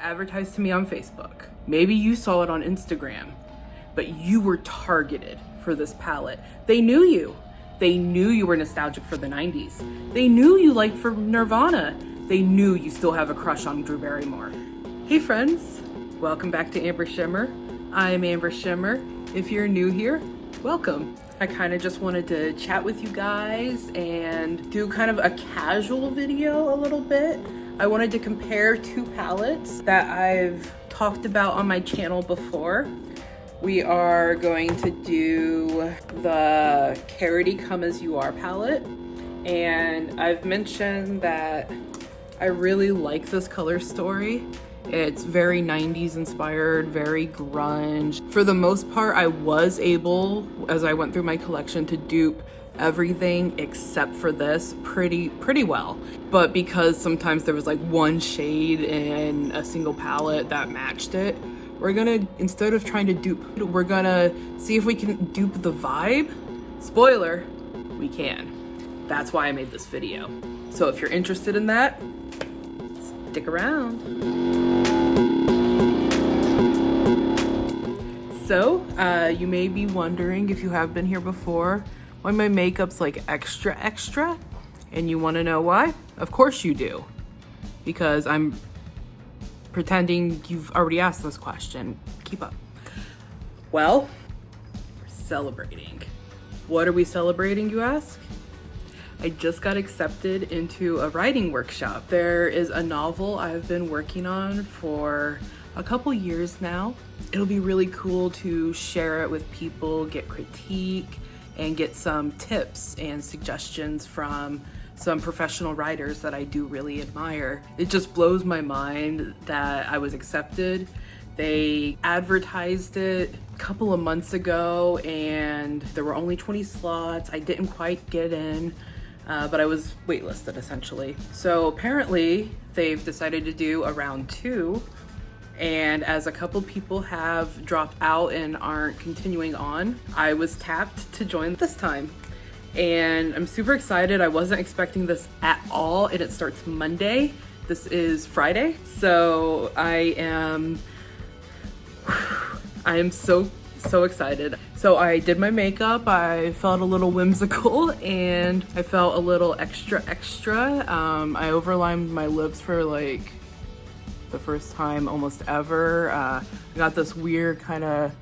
advertised to me on Facebook. Maybe you saw it on Instagram, but you were targeted for this palette. They knew you. They knew you were nostalgic for the 90s. They knew you liked for Nirvana. They knew you still have a crush on Drew Barrymore. Hey friends, welcome back to Amber Shimmer. I'm Amber Shimmer. If you're new here, welcome. I kind of just wanted to chat with you guys and do kind of a casual video a little bit. I wanted to compare two palettes that I've talked about on my channel before. We are going to do the Karity Come As You Are palette. And I've mentioned that I really like this color story. It's very 90s inspired, very grunge. For the most part, I was able, as I went through my collection, to dupe everything except for this pretty well. But because sometimes there was like one shade in a single palette that matched it, we're gonna, instead of trying to dupe, we're gonna see if we can dupe the vibe. Spoiler, we can. That's why I made this video. So if you're interested in that, stick around. So, you may be wondering, if you have been here before, why my makeup's like extra, and you wanna know why? Of course you do. Because I'm pretending you've already asked this question. Keep up. Well, we're celebrating. What are we celebrating, you ask? I just got accepted into a writing workshop. There is a novel I've been working on for a couple years now. It'll be really cool to share it with people, get critique, and get some tips and suggestions from some professional writers that I do really admire. It just blows my mind that I was accepted. They advertised it a couple of months ago and there were only 20 slots. I didn't quite get in, but I was waitlisted essentially. So apparently they've decided to do a round 2. And as a couple people have dropped out and aren't continuing on, I was tapped to join this time. And I'm super excited. I wasn't expecting this at all, and it starts Monday. This is Friday. So I am so excited. So I did my makeup. I felt a little whimsical and I felt a little extra. I overlined my lips for like the first time almost ever. I got this weird kind of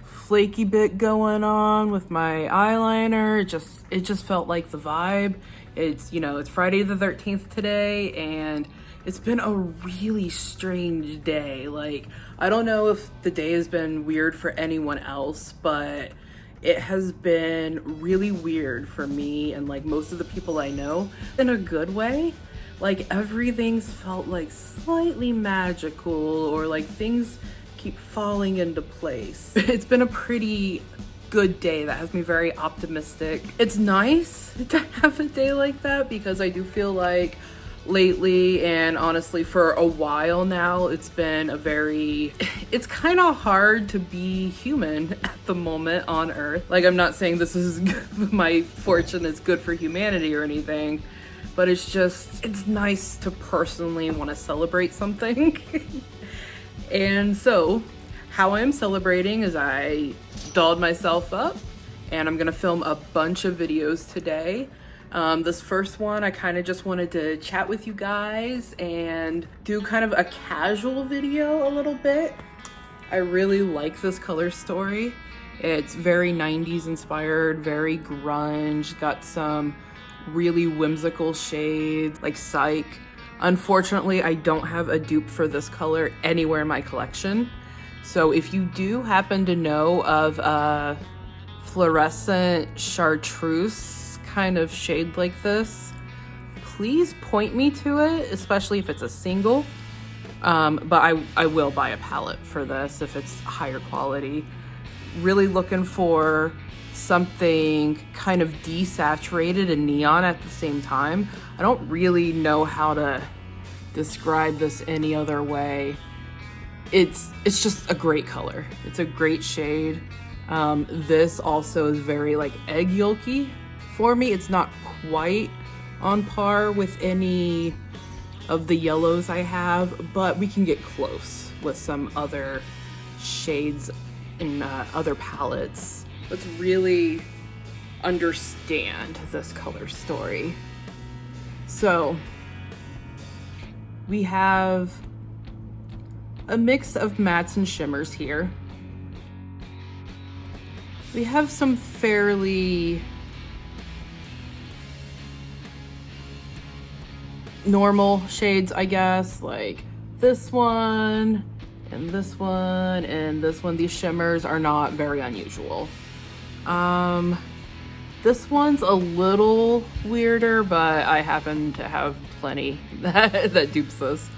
flaky bit going on with my eyeliner. It just felt like the vibe. It's, you know, it's Friday the 13th today and it's been a really strange day. Like, I don't know if the day has been weird for anyone else, but it has been really weird for me and like most of the people I know in a good way. Like everything's felt like slightly magical or like things keep falling into place. It's been a pretty good day that has me very optimistic. It's nice to have a day like that because I do feel like lately and honestly for a while now, it's been it's kind of hard to be human at the moment on Earth. Like, I'm not saying this is my fortune is good for humanity or anything, but it's nice to personally want to celebrate something. And so how I'm celebrating is I dolled myself up and I'm gonna film a bunch of videos today. This first one, I kind of just wanted to chat with you guys and do kind of a casual video a little bit. I really like this color story. It's very 90s inspired, very grunge, got some really whimsical shades like Psych. Unfortunately, I don't have a dupe for this color anywhere in my collection. So if you do happen to know of a fluorescent chartreuse kind of shade like this, please point me to it, especially if it's a single. But I will buy a palette for this if it's higher quality. Really looking for something kind of desaturated and neon at the same time. I don't really know how to describe this any other way. It's just a great color. It's a great shade. This also is very like egg yolky for me. It's not quite on par with any of the yellows I have, but we can get close with some other shades in other palettes. Let's really understand this color story. So we have a mix of mattes and shimmers here. We have some fairly normal shades, I guess, like this one and this one and this one. These shimmers are not very unusual. This one's a little weirder, but I happen to have plenty that dupes this.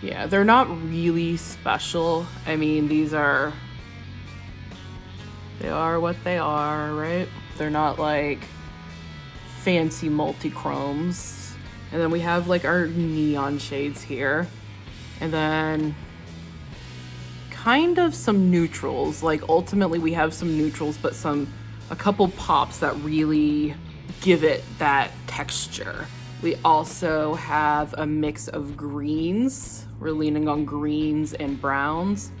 Yeah, they're not really special. I mean, they are what they are, right? They're not like fancy multi-chromes. And then we have like our neon shades here. And then kind of some neutrals. Like ultimately we have some neutrals, but a couple pops that really give it that texture. We also have a mix of greens. We're leaning on greens and browns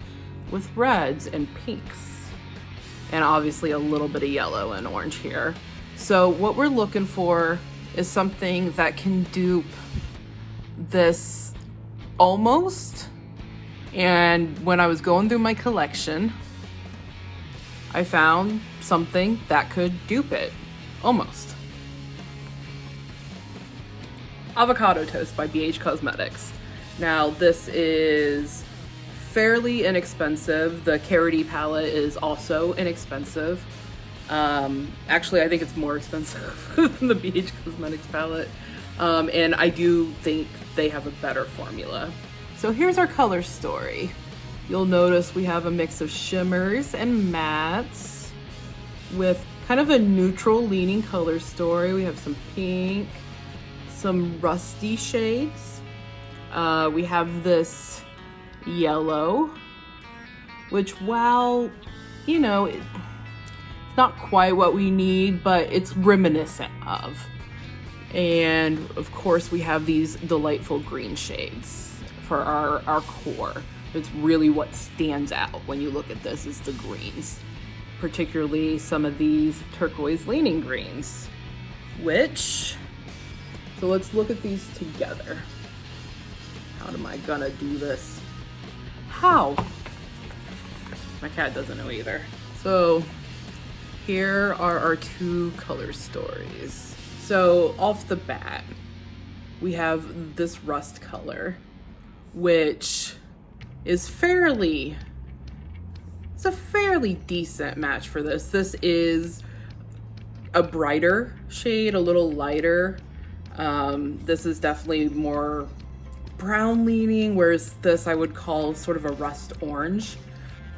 with reds and pinks. And obviously a little bit of yellow and orange here. So what we're looking for is something that can dupe this almost. And when I was going through my collection, I found something that could dupe it almost. Avocado Toast by BH Cosmetics. Now this is fairly inexpensive. The Karity palette is also inexpensive. Actually, I think it's more expensive than the BH Cosmetics palette. And I do think they have a better formula. So here's our color story. You'll notice we have a mix of shimmers and mattes with kind of a neutral leaning color story. We have some pink, some rusty shades. We have this yellow, which while, you know, it's not quite what we need, but it's reminiscent of. And of course we have these delightful green shades for our core. It's really what stands out when you look at this is the greens, particularly some of these turquoise leaning greens, so let's look at these together. How am I gonna do this? How? My cat doesn't know either. So here are our two color stories. So off the bat, we have this rust color, which is it's a fairly decent match for this. This is a brighter shade, a little lighter. This is definitely more brown leaning, whereas this I would call sort of a rust orange,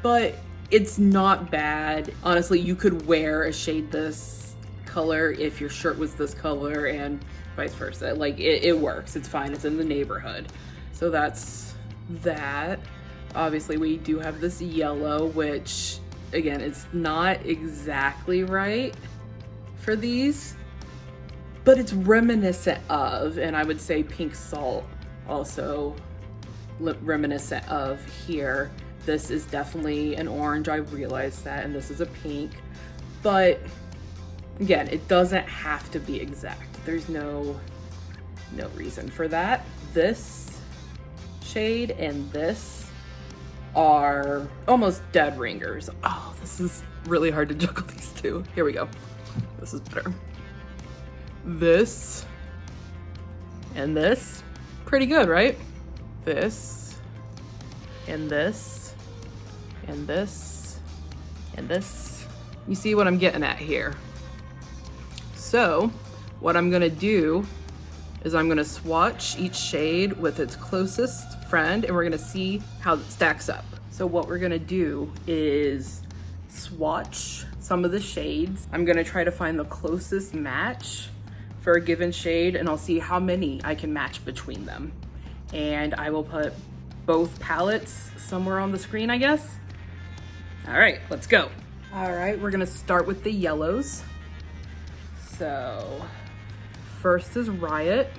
but it's not bad. Honestly, you could wear a shade this color if your shirt was this color and vice versa. Like it works, it's fine, it's in the neighborhood. So that's that. Obviously we do have this yellow, which again, it's not exactly right for these, but it's reminiscent of, and I would say pink salt also reminiscent of here. This is definitely an orange, I realize that, and this is a pink, but again, it doesn't have to be exact. There's no reason for that. This shade and this are almost dead ringers. Oh, this is really hard to juggle these two. Here we go. This is better. This and this, pretty good, right? This and this and this and this. You see what I'm getting at here? So what I'm gonna do is I'm gonna swatch each shade with its closest friend and we're gonna see how it stacks up. So what we're gonna do is swatch some of the shades. I'm gonna try to find the closest match for a given shade and I'll see how many I can match between them. And I will put both palettes somewhere on the screen, I guess. All right, let's go. All right, we're gonna start with the yellows. So first is Riot.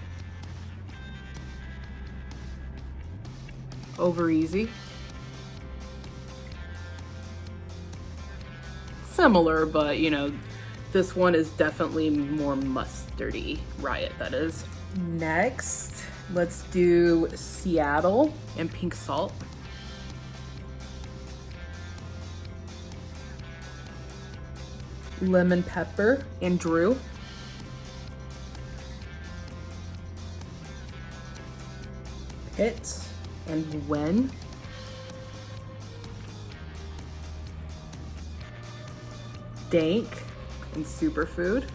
over easy. Similar, but you know, this one is definitely more mustardy. Riot, that is. Next, let's do Seattle and pink salt. Lemon pepper and Drew. Pit and Wen. Dank and Superfood.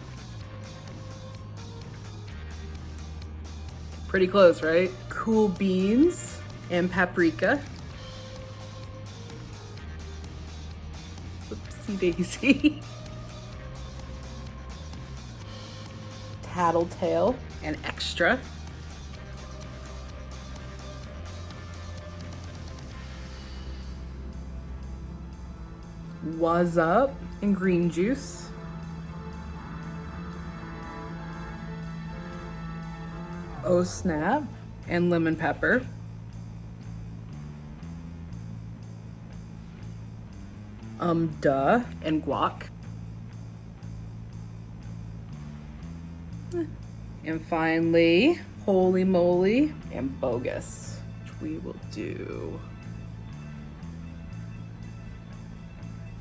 Pretty close, right? Cool Beans and Paprika. Oopsie daisy. Tattletale and Extra. Was Up and Green Juice. Oh Snap and Lemon Pepper. Duh and Guac. And finally, Holy Moly and Bogus, which we will do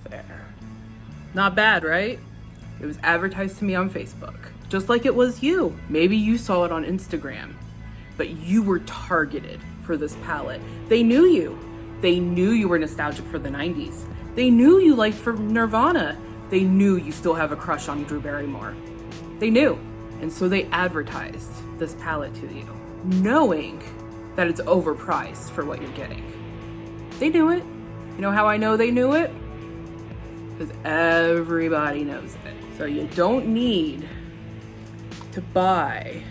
there. Not bad, right? It was advertised to me on Facebook, just like it was you. Maybe you saw it on Instagram, but you were targeted for this palette. They knew you. They knew you were nostalgic for the 90s. They knew you liked for Nirvana. They knew you still have a crush on Drew Barrymore. They knew. And so they advertised this palette to you, knowing that it's overpriced for what you're getting. They knew it. You know how I know they knew it? Because everybody knows it. So you don't need to buy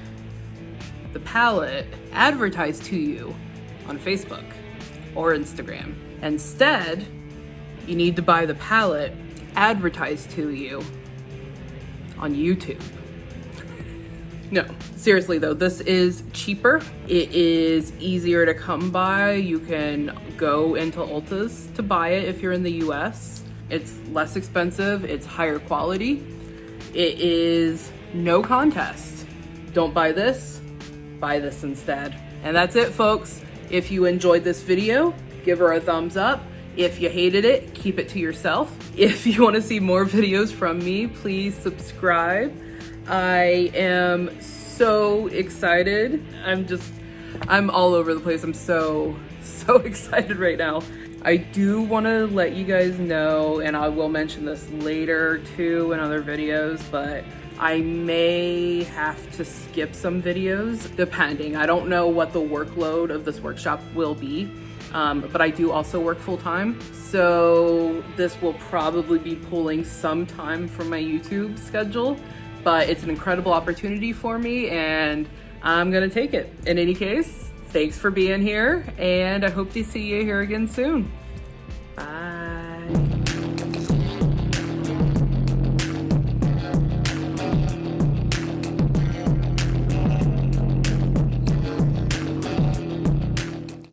the palette advertised to you on Facebook or Instagram. Instead, you need to buy the palette advertised to you on YouTube. No, seriously though, this is cheaper. It is easier to come by. You can go into Ulta's to buy it if you're in the US. It's less expensive, it's higher quality. It is no contest. Don't buy this instead. And that's it, folks. If you enjoyed this video, give her a thumbs up. If you hated it, keep it to yourself. If you want to see more videos from me, please subscribe. I am so excited. I'm all over the place. I'm so excited right now. I do want to let you guys know, and I will mention this later too in other videos, but I may have to skip some videos depending. I don't know what the workload of this workshop will be, but I do also work full-time. So this will probably be pulling some time from my YouTube schedule, but it's an incredible opportunity for me and I'm gonna take it. In any case, thanks for being here and I hope to see you here again soon. Bye.